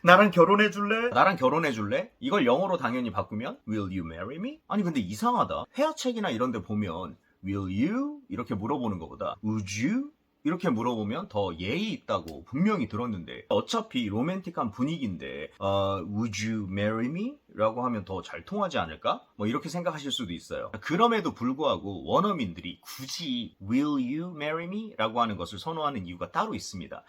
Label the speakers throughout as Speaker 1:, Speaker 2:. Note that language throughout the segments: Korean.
Speaker 1: 나랑 결혼해 줄래? 나랑 결혼해 줄래? 이걸 영어로 당연히 바꾸면 Will you marry me? 아니 근데 이상하다. 회화책이나 이런 데 보면 Will you? 이렇게 물어보는 것보다 Would you? 이렇게 물어보면 더 예의 있다고 분명히 들었는데 어차피 로맨틱한 분위기인데 Would you marry me? 라고 하면 더 잘 통하지 않을까? 뭐 이렇게 생각하실 수도 있어요. 그럼에도 불구하고 원어민들이 굳이 Will you marry me? 라고 하는 것을 선호하는 이유가 따로 있습니다.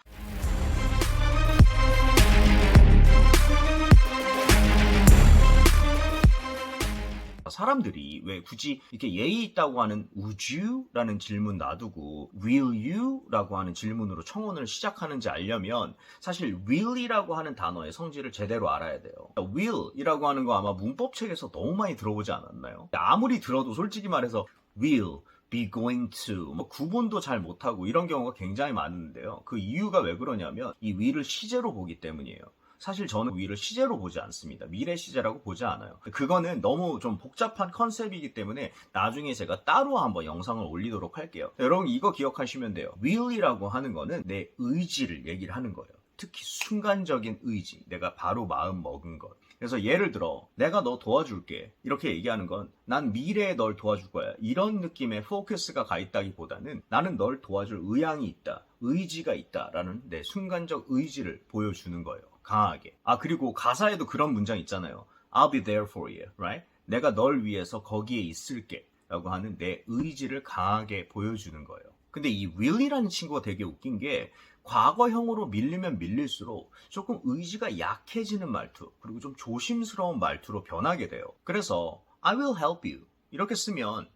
Speaker 1: 사람들이 왜 굳이 이렇게 예의 있다고 하는 would you? 라는 질문 놔두고 will you? 라고 하는 질문으로 청혼을 시작하는지 알려면 사실 will이라고 하는 단어의 성질을 제대로 알아야 돼요. will이라고 하는 거 아마 문법책에서 너무 많이 들어보지 않았나요? 아무리 들어도 솔직히 말해서 will, be going to 뭐 구분도 잘 못하고 이런 경우가 굉장히 많은데요. 그 이유가 왜 그러냐면 이 will을 시제로 보기 때문이에요. 사실 저는 will을 시제로 보지 않습니다. 미래 시제라고 보지 않아요. 그거는 너무 좀 복잡한 컨셉이기 때문에 나중에 제가 따로 한번 영상을 올리도록 할게요. 여러분 이거 기억하시면 돼요. will이라고 하는 거는 내 의지를 얘기를 하는 거예요. 특히 순간적인 의지, 내가 바로 마음 먹은 것. 그래서 예를 들어 내가 너 도와줄게 이렇게 얘기하는 건 난 미래에 널 도와줄 거야 이런 느낌의 포커스가 가 있다기보다는 나는 널 도와줄 의향이 있다, 의지가 있다라는 내 순간적 의지를 보여주는 거예요. 강하게. 그리고 가사에도 그런 문장 있잖아요. I'll be there for you, right? 내가 널 위해서 거기에 있을게 라고 하는 내 의지를 강하게 보여주는 거예요. 근데 이 will이라는 친구가 되게 웃긴 게 과거형으로 밀리면 밀릴수록 조금 의지가 약해지는 말투, 그리고 좀 조심스러운 말투로 변하게 돼요. 그래서 I will help you 이렇게 쓰면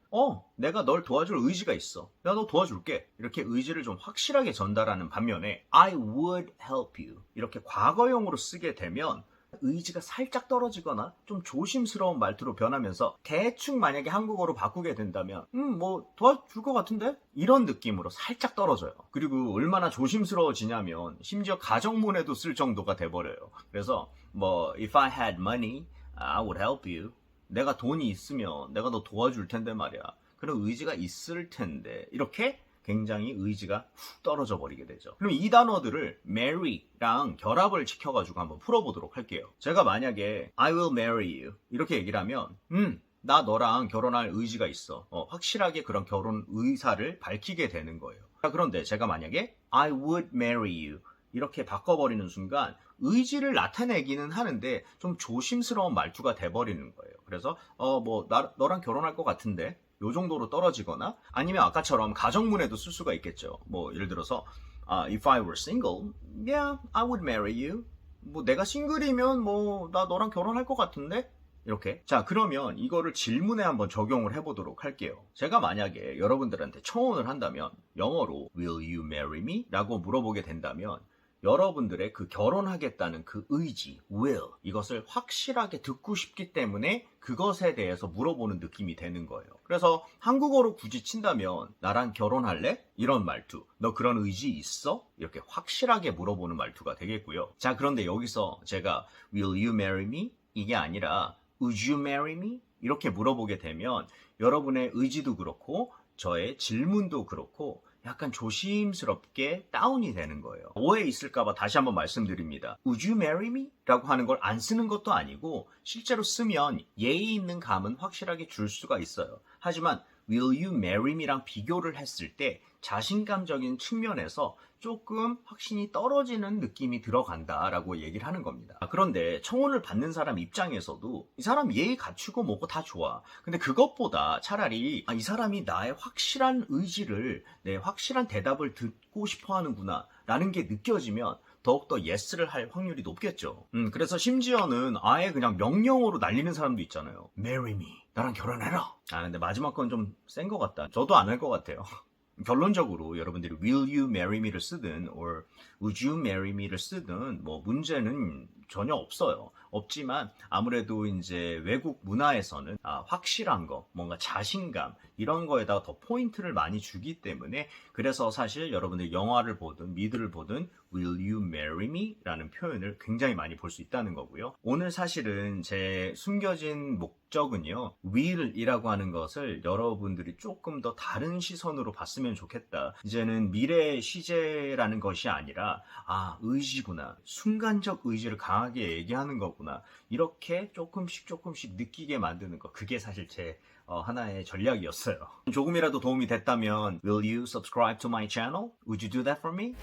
Speaker 1: 내가 널 도와줄 의지가 있어. 내가 너 도와줄게. 이렇게 의지를 좀 확실하게 전달하는 반면에 I would help you 이렇게 과거형으로 쓰게 되면 의지가 살짝 떨어지거나 좀 조심스러운 말투로 변하면서 대충 만약에 한국어로 바꾸게 된다면 뭐 도와줄 것 같은데? 이런 느낌으로 살짝 떨어져요. 그리고 얼마나 조심스러워지냐면 심지어 가정문에도 쓸 정도가 돼버려요. 그래서 뭐 If I had money, I would help you. 내가 돈이 있으면 내가 너 도와줄 텐데 말이야. 그런 의지가 있을 텐데 이렇게 굉장히 의지가 훅 떨어져 버리게 되죠. 그럼 이 단어들을 marry랑 결합을 시켜가지고 한번 풀어보도록 할게요. 제가 만약에 I will marry you 이렇게 얘기를 하면 나 너랑 결혼할 의지가 있어. 확실하게 그런 결혼 의사를 밝히게 되는 거예요. 그런데 제가 만약에 I would marry you 이렇게 바꿔버리는 순간 의지를 나타내기는 하는데 좀 조심스러운 말투가 돼버리는 거예요. 그래서 너랑 결혼할 것 같은데 요 정도로 떨어지거나 아니면 아까처럼 가정문에도 쓸 수가 있겠죠. 뭐 예를 들어서 If I were single, yeah, I would marry you. 뭐 내가 싱글이면 나 너랑 결혼할 것 같은데? 이렇게. 자, 그러면 이거를 질문에 한번 적용을 해보도록 할게요. 제가 만약에 여러분들한테 청혼을 한다면 영어로 Will you marry me? 라고 물어보게 된다면 여러분들의 그 결혼하겠다는 그 의지, will, 이것을 확실하게 듣고 싶기 때문에 그것에 대해서 물어보는 느낌이 되는 거예요. 그래서 한국어로 굳이 친다면 나랑 결혼할래? 이런 말투. 너 그런 의지 있어? 이렇게 확실하게 물어보는 말투가 되겠고요. 자, 그런데 여기서 제가 Will you marry me? 이게 아니라 Would you marry me? 이렇게 물어보게 되면 여러분의 의지도 그렇고 저의 질문도 그렇고 약간 조심스럽게 다운이 되는 거예요. 오해 있을까봐 다시 한번 말씀드립니다. Would you marry me? 라고 하는 걸 안 쓰는 것도 아니고 실제로 쓰면 예의 있는 감은 확실하게 줄 수가 있어요. 하지만 Will you marry me랑 비교를 했을 때 자신감적인 측면에서 조금 확신이 떨어지는 느낌이 들어간다라고 얘기를 하는 겁니다. 그런데 청혼을 받는 사람 입장에서도 이 사람 예의 갖추고 뭐고 다 좋아. 근데 그것보다 차라리 이 사람이 나의 확실한 의지를, 내 확실한 대답을 듣고 싶어 하는구나 라는 게 느껴지면 더욱더 yes를 할 확률이 높겠죠. 그래서 심지어는 아예 그냥 명령어로 날리는 사람도 있잖아요. Marry me. 나랑 결혼해라. 근데 마지막 건 좀 센 것 같다. 저도 안 할 것 같아요. 결론적으로 여러분들이 Will you marry me를 쓰든 or Would you marry me를 쓰든 뭐 문제는 전혀 없어요. 없지만 아무래도 이제 외국 문화에서는 확실한 거, 뭔가 자신감 이런 거에다가 더 포인트를 많이 주기 때문에 그래서 사실 여러분들 영화를 보든 미드를 보든 Will you marry me? 라는 표현을 굉장히 많이 볼 수 있다는 거고요. 오늘 사실은 제 숨겨진 목적은요. will이라고 하는 것을 여러분들이 조금 더 다른 시선으로 봤으면 좋겠다. 이제는 미래 시제라는 것이 아니라 의지구나. 순간적 의지를 강하게 이상하게 얘기하는 거구나. 이렇게 조금씩 느끼게 만드는 거. 그게 사실 제 하나의 전략이었어요. 조금이라도 도움이 됐다면 Will you subscribe to my channel? Would you do that for me?